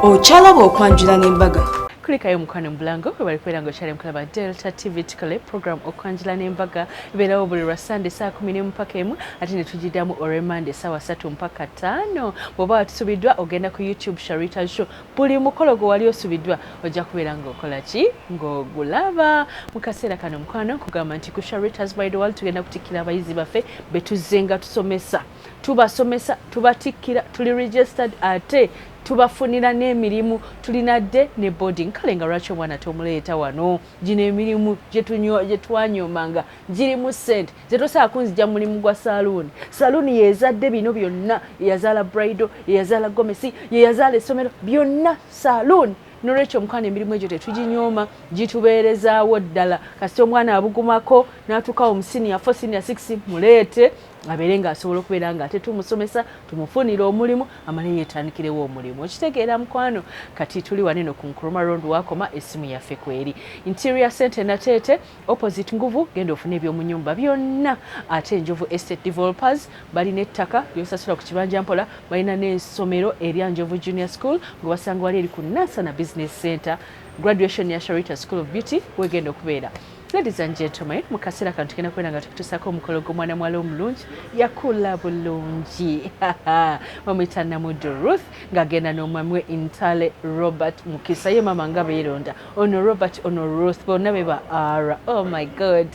Ochalaba okwanjula n'embaga. Kulikayo mukwano mubulango bwe bali kwera ngokyali mukulaba Delta TV tukole program okwanjula n'embaga ibeerawo buli lwa Sunday saa 10 mpaka 1 ate ne tugiddamu Monday saa 3 mpaka 5. Bw'oba watusubiddwa ogenda ku YouTube Sharita Show. Buli mukolo gwe wali osubiddwa ojja kubeera ng'okola ki ng'ogulaba. Mu kaseera kano mukwano kugamba nti ku Sharitas by the World tugenda kutikkira abayizi baffe betuzzenga tusomesa. Tubasomesa, tubatikkira, tuli registered ate tubafunira n'emirimu tulina dde ne boarding. Kale nga lwaki omwana tomuleeta wano gino emirimu gye twanyomanga girimu ssente zetosobola kunzija mu mulimu gwa saluuni. Saluuni yezadde bino byonna, yeyazaala bridal, yeyazaala gomesi, yeyazaala essomero, byonna saluuni. N'olwekyo omukwana emirimu egyo tetuginyooma gitubeerezaawo ddala. Kasita omwana abugumako n'atuukawo mu senior 4 senior 6 muleete abeere ng'asobola okubeera nga ate tumusomesa tumufunira omulimu amale yeetandikirewo omulimu. Okitegeera mukwano kati tuli waneno ku Nkrumah Road wakoma essimu yaffe kweri. Interior Center Nateete opposite Nguvu genda ofuna ebyomunyumba byonna. Ate Njovu Estate Developers balina ettaka lyosasula ku kibanja mpola, balina n'essomero erya Njovu Junior School gwe basanga wali eri ku Nansana Business Center. Graduation ya Sharita School of Beauty wegenda okubeera. Ladies and gentlemen, mukasera kantu kena kwenda nga tukutusako omukolo gw'omwana muwala omulungi yakula bulungi. Bamwita Namuddu Ruth ng'agenda n'omwami we Intale Robert Mukisa. Ye mama nga beeronda ono Robert ono Ruth bonna be ba R. Oh my God,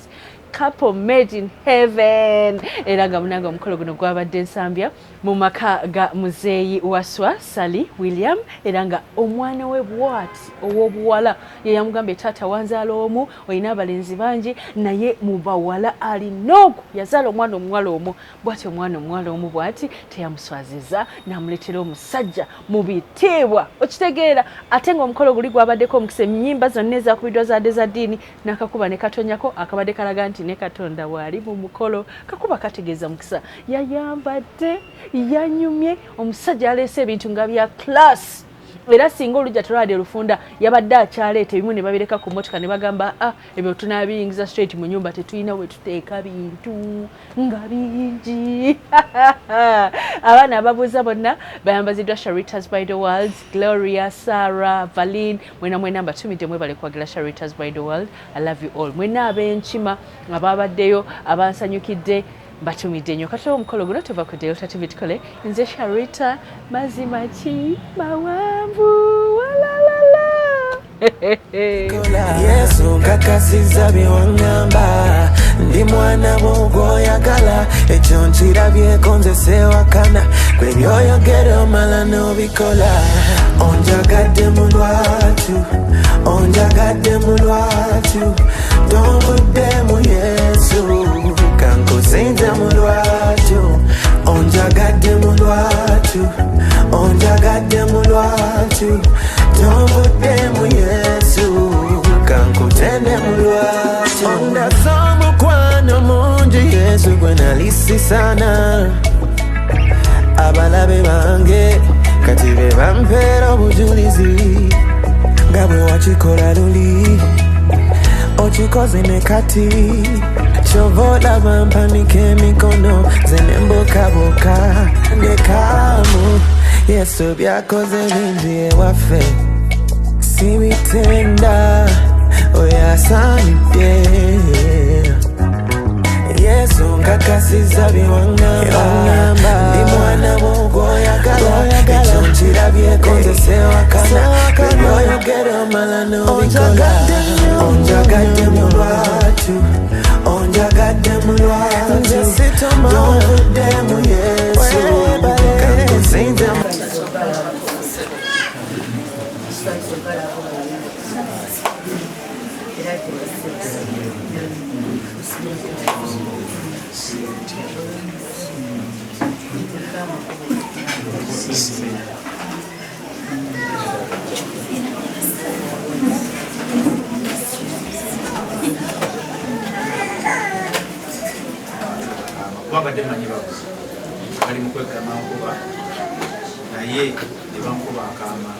couple made in heaven. Era nga munanga omukolo guno gwabadde nsambya mu maka ga muzeeyi Waswa Sally William. Era nga omwana we bwati ow'obuwala ye yamugamba taata wanzaala omu olina abalenzi bangi naye mu bawala alina ogu yazaala omwana omuwala omu. Bwati omwana omuwala omu bwati teyamuswaziza n'amuleetera omusajja mu bitiibwa. Okitegeera ate ng'omukolo guli gwabaddeko omukisa ennyimba zonna ezakubiddwa zadde za ddiini n'akakuba ne katonyako akabadde kalaga nti ne Katonda bw'ali mu mukolo. Kakuba kategeeza mukisa yayambadde yanyumye, omusajja aleese ebintu nga bya class. Era singa olujja tulwadde lufunda yabadde akyaleeta ebimu ne babireka ku mmotoka ne bagamba ebyo tunaabiyingiza straight mu nyumba tetulina we tuteeka bintu nga bingi. Abaana ababuuza bonna bayambaziddwa Sharitas by the World. Gloria, Sarah, Valine, mwena mbatumidde mwebale kwagira Sharitas by the World. I love you all. Mwena ab'enkima ababaddeyo abansanyukidde batumidde nnyo. Kati omukolo guno tuva ku Delta TV tukole. Nze Sharita mazima ki mawanvu walalala. Yesu nkakasiza by'oŋŋamba ndi mwana bw'oyagala ekyo nkirabyeko nze sewakana gwe by'oyogera omala n'obikola. Onjagadde mu lwatu, onjagadde mu lwatu, tonvuddemu Yesu kankusinze mu lwatu. Onjagadde mu lwatu, onjagadde mu lwatu, tonvuddemu Yesu kankutende mu lwatu. Ondaza omukwano mungi Yesu gwe nalisi sana. Abalabe bange kati be bampeera obujulizi nga bwe wakikola luli okikoze ne kati kyova olaba mpanika emikono ze ne mbokaboka ne kaamu. Yesu byakoze bingi ewaffe sibitenda oyasaanidde. Yesu nkakasiza by'oŋŋamba ndi mwana bw'oyagala ekyo nkirabyeko nze sewakana gwe by'oyogera omala n'obikola. Onjagadde mu lwatu, onjagadde mu lwatu, tonvuddemu Yesu kankusinze mu Wabadde manyi babuzi bali mu kwegama nkuba naye ne bankuba akaama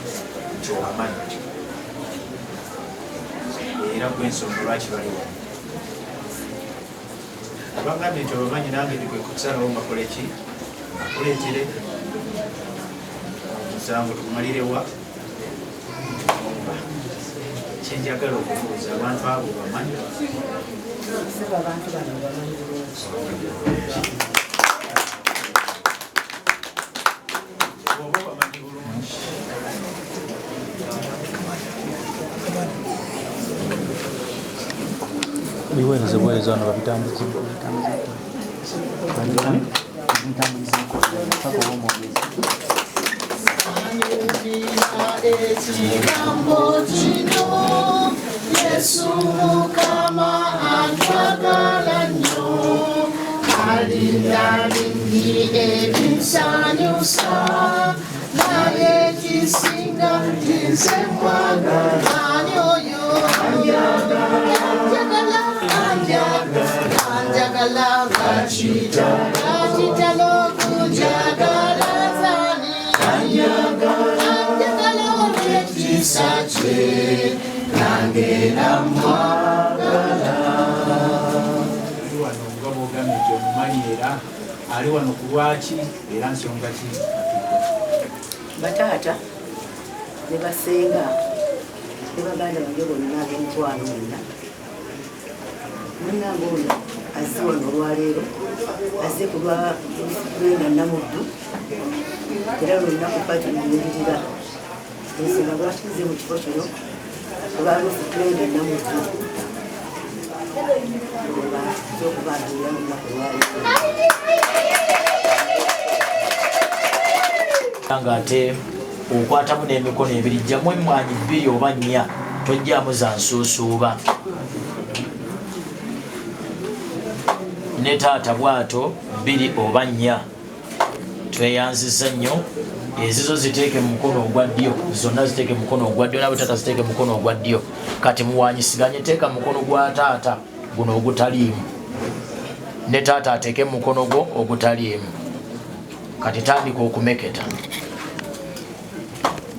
nti owamanyi era gwensonga lwaki baliwo. Abagambye nti obamanyi nange ndi kwe kusalawo ngakoleki akuleetere omusango tugumalirewa kyenjagala okubuuza abantu abo bamanyi oba bamanyi bulungi biweereze buweereza wano babitambuza Yesu Mukama antwagala nnyo alinda bingi ebinsanyusa naye kisinga nze mwagala oyo anjagala kakitalo kunjagala zani anjagala olw'ekisa kye nangera mwagala ali wano nga bw'ogambye nti omumanyi era ali wano ku lwaki era nsonga ki bataata ne basenga ne baganda bange bonna ab'emitwalo bonna munnange ono azze wano olwaleero azze ku lwa lwenda namuddu era lwolunaku pati luyindirira ensonga lwaki nze mu kifo kino olwaluusi tulenda namuddu oba zokubaagirira mu lunaku olwaleero nga ate okwatamu n'emikono ebiri jjamu emmwanyi 2 oba 4 tojjaamu za nsuusuuba ne taata bwato 2 oba 4 tweyanziza nnyo ezizo ziteeke mu mukono ogwa ddyo zonna ziteeke mu mukono ogwa ddyo nabo taata ziteeke mu mukono ogwa ddyo kati muwanyisiganye teeka mu mukono gwa taata guno ogutaliimu ne taata ateeke mu mukono gwo ogutaliimu kati tandika okumeketa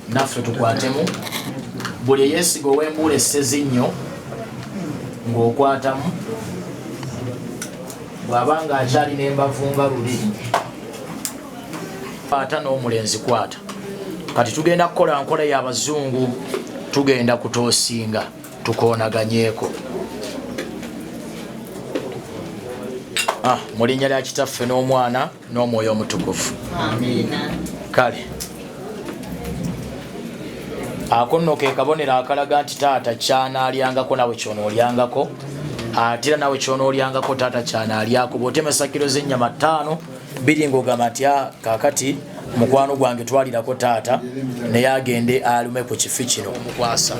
naffe tukwatemu buli eyeesiga ow'embuula essezinnyo ng'okwatamu bw'abanga akyalina embavu nga luli kwata n'omulenzi kwata kati tugenda kukola nkola y'abazungu tugenda kutoosinga tukoonaganyeeko mu linnya lya kitaffe n'omwana n'omwoyo omutukuvu kale ako nno ke kabonero akalaga nti taata kyanaalyangako nawe kyonoolyangako ate era nawe kyonoolyangako taata kyanaalyako bw'otemesa kiro z'ennyama 5 biri ng'ogamba nti kaakati mukwano gwange twalirako taata naye agende alume ku kifi kino omukwasa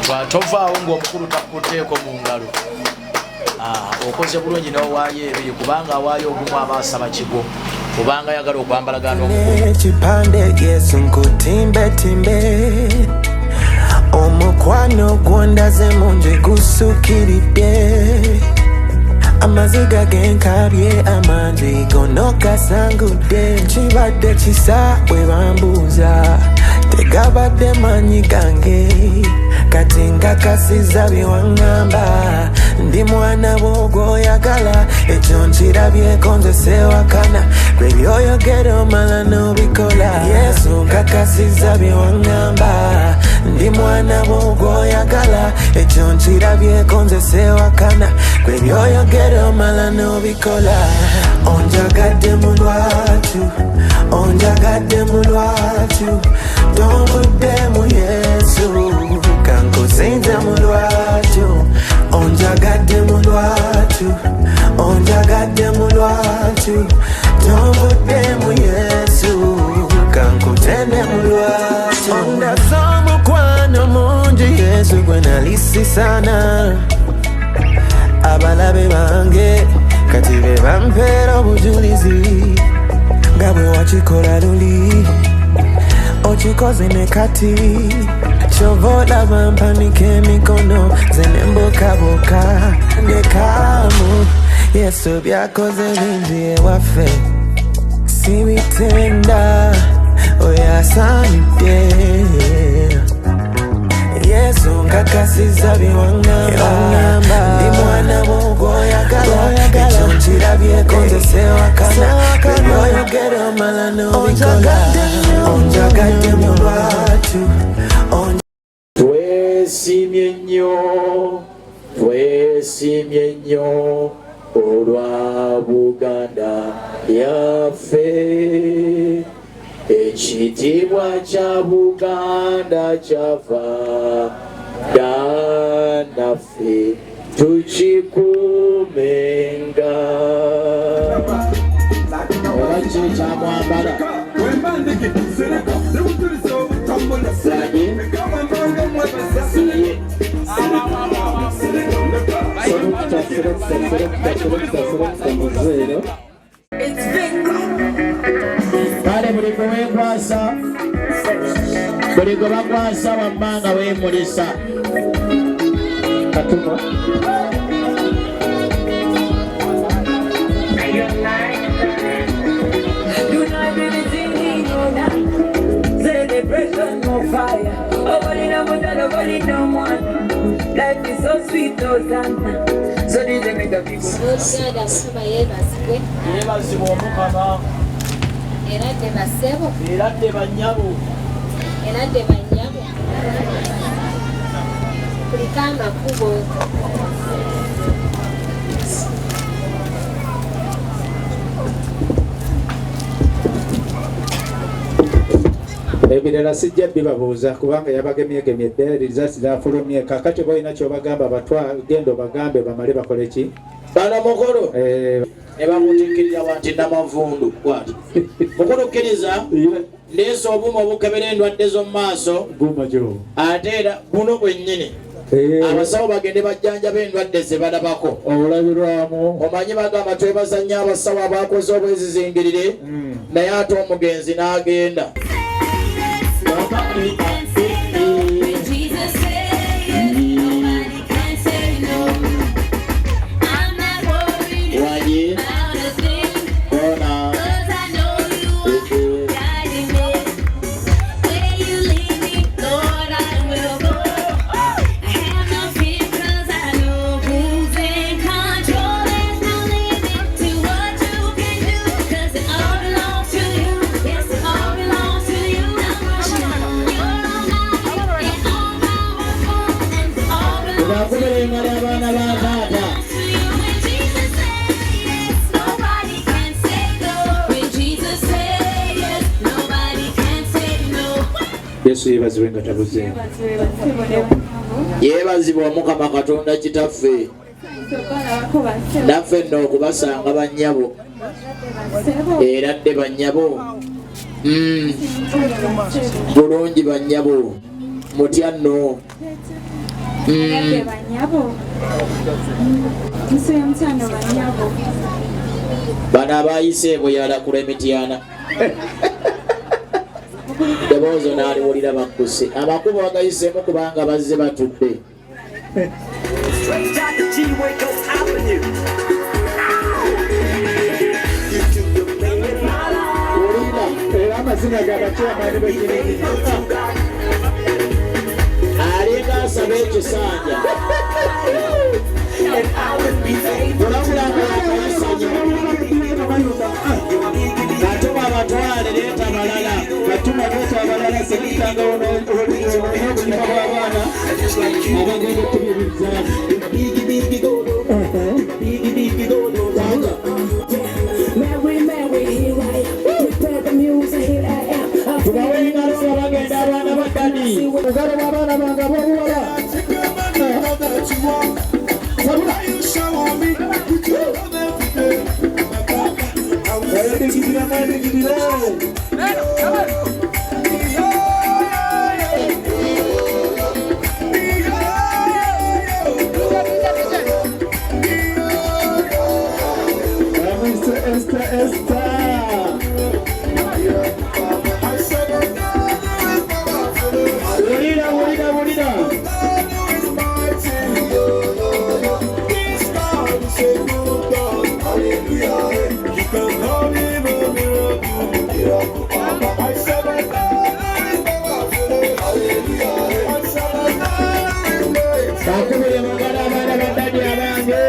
twatovaawo ng'omukulu takuteeko mu ngalo okoze bulungi n'owaayo ebiri kubanga awaayo ogumu abaasaba kigo kubanga ayagala okwambalagana ekipande Yesu nkutimbetimbe omukwano gwondaze munje gusukiridde amaziga genkabye amangi gono gasangudde kibadde kisa bwe bambuuza tegabadde manyi gange kati ngakasiza byewaŋŋamba ndi mwana bw'ogwoyagala ekyo nkirabyeko nze sewakana gwe byoyogera omala n'obikola Yesu nkakasiza byewaŋŋamba ndi mwana bw'ogwoyagala ekyo nkirabyeko nze sewakana gwe byoyogera omala n'obikola onjagadde mu lwatu onjagadde mu lwatu tombuddemu Yesu kankusinze mu lwatu onjagadde mu lwatu onjagadde mu lwatu tombuddemu Yesu kankutende mu lwatu ondaze omukwano mungi Yesu gwe nalisisana abalabe bange kati be bampeera obujulizi nga bwe wakikola luli okikoze ne kati kyova olaba mpanika emikono ze nembokaboka ne kaamu Yesu byakoze bingi ewaffe sibitenda oyo asaanidde Yesu nkaka nkakasiza biwangamba ndi mwana mugwoyagala ekyo nkirabyeko nze sewakana byoyogera omala n'obikola onjagadde mu lwatu twesimye nnyo olwa Buganda yaffe ekitiibwa kya Buganda kyafa naffe tukikuumenga oba kiri kyamwambala kale buli gwe weekwasa buli gwe bakwasa wammanga weemulisa katuno Life is so sweet, Hosanna. So these are the people. yeebazibwa Omukama era dde bannyabo ebirala sijja bibabuuza kubanga yabagemyegemyedde rizasi zafulumye kakati boyina kyobagamba genda obagambe bamale bakole ki bana mukolo ne bamutikkiriza wanti namavundu kwati mukolo kkiriza ndeesa obuuma obukebera endwadde z'omu maaso ate era buno bwennyini abasawo bagende bajjanjaba endwadde ze balabako obulabirwamu omanyi bagamba twebazanya abasawo abakoze obwezizingirire naye ate omugenzi n'agenda Yesu yeebazibwe nga tabuze yeebazibwa Omukama Katonda kitaffe naffe nno okubasanga bannyabo era dde bannyabo bulungi bannyabo mutya nno bano abayise bweyala ku lw'emityana ddoboozi n'aliwulira bakkuse amakubo agayiseemu kubanga bazze batudde era amazina gabakyamaani bekiriri alinga asaba ekisanja katuma abatwale leeta balala katuma leeta abalala sekitanga obulima bw'abaana abagenda okubirizamu tubawengalo nga bagenda abaana baddani ogalo bw'abaana bange ab'obuwala bakubire magala abaana badadi abange.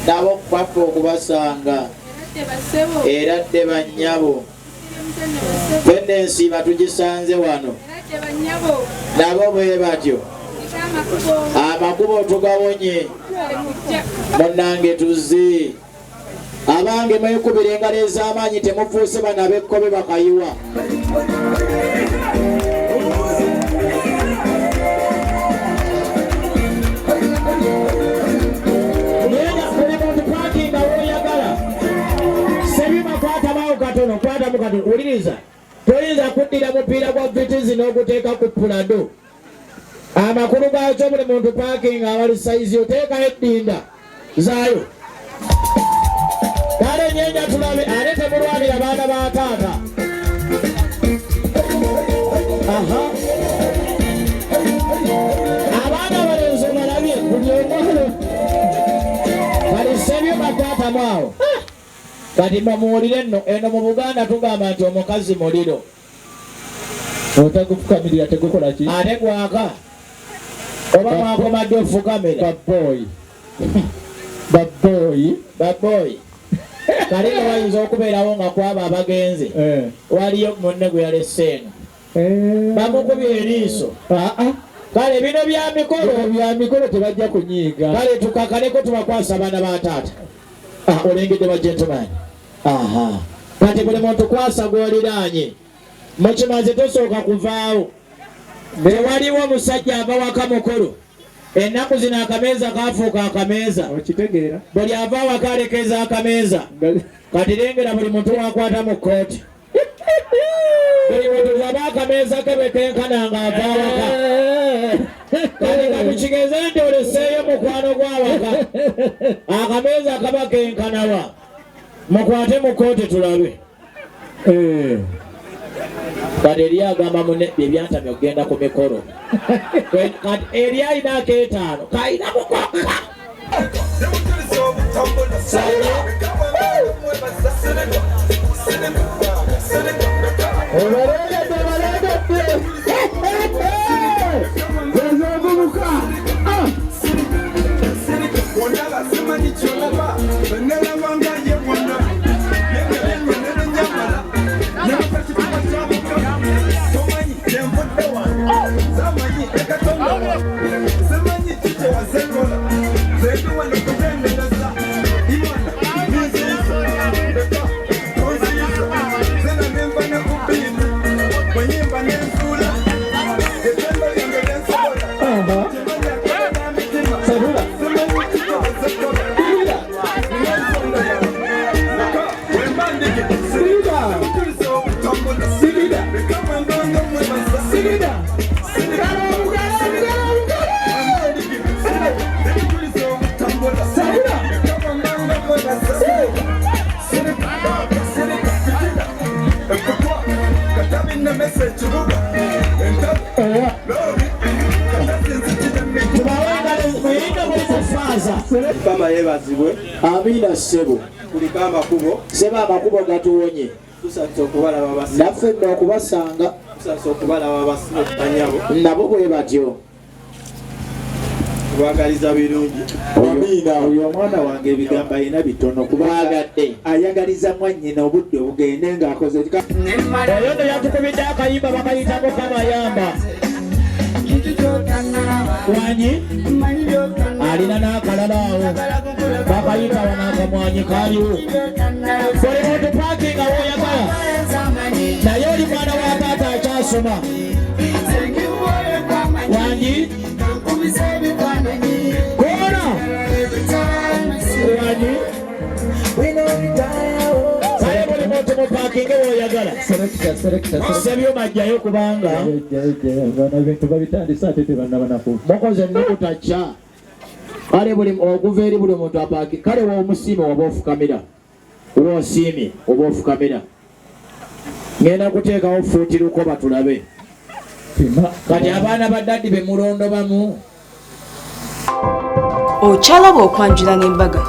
Nabo kwaffe okubasanga era dde bannyabo tendensi batugisanze wano nabo bwe batyo amakubo tugawonye munnange tuzze abange mwekubira engalo ez'amaanyi temufuuse bana b'ekkobe bakayiwa. Uliriza toyinza kuddira mupiira gwa vitizi n'oguteeka ku pulado. Amakulu gaakyo buli muntu paakinga abali sayizi oteekayo eddinda zaayo. Kale nyenya tulabe ate temulwanira baana ba taata. Abaana balenzi balabye buli omwalo balisebyo bataata mwawo. Kati bamuwulire nno eno mu Buganda tugamba nti omukazi muliro. Otagufukamirira tegukola ki? Ate gwaka. Oba mwakomadde ofukamira. Baboyi. Kale nga wayinza okubeerawo nga kwaba abagenzi. Waliyo munne gwe yalese eno. Bamukubye eriiso. Kale bino bya mikolo tebajja kunyiiga. Kale tukakaleko tubakwasa abaana ba taata. Olengedde ba gentleman. Kati buli muntu kwasa gw'oliraanye. Mukimaze tosooka kuvaawo. Tewaliwo omusajja ava waka mukulu. Ennaku zino akameeza kaafuuka akameeza. Okitegeera? Buli ava waka alekeza akameeza. Kati lengera buli muntu wakwata mu kkooti. Buli muntu zaba akameeza ke bekenkana nga ava waka. Kati nga tukigeze nti oleseeyo mukwano gwa waka. Akameeza kaba kenkanawa. Mukwate mu kkooti tulabe. Kati eri agamba munne ebyantamye okugenda ku mikolo. Kati eri alina akeetaano kayina mukwaka. Kama yebazibwe Amina ssebo kuliko amakubo seba amakubo gatuwonye tusaze okubalaba basi naffe nno okubasanga tusaze okubalaba basanyabo nabo bwe batyo kubagaliza birungi. Amina oyo omwana wange ebigambo alina bitono kubagadde ayagaliza mwannyina obudde obugende ng'akoze oyo ndo yatukubidde akayimba bakayitako kamayamba wanyi alina n'akalala awo bakayita wanaakamwanyi kaaliwo buli muntu paakinga w'oyagala naye oli mwana wa taata akyasoma wanyi koona wanyi kale buli muntu mupaakinge w'oyagala sebyuma ajjayo kubanga ebintu babitandisa ate tebannabanaku mukoze ennukuta kya kale buli okuva eri buli muntu apaaki kale w'omusiime oba ofukamira w'osiimye oba ofukamira ngenda kuteekawo fuuti lukoba tulabe kati abaana baddaddi be mulondo bamu okyalaba okwanjula n'embaga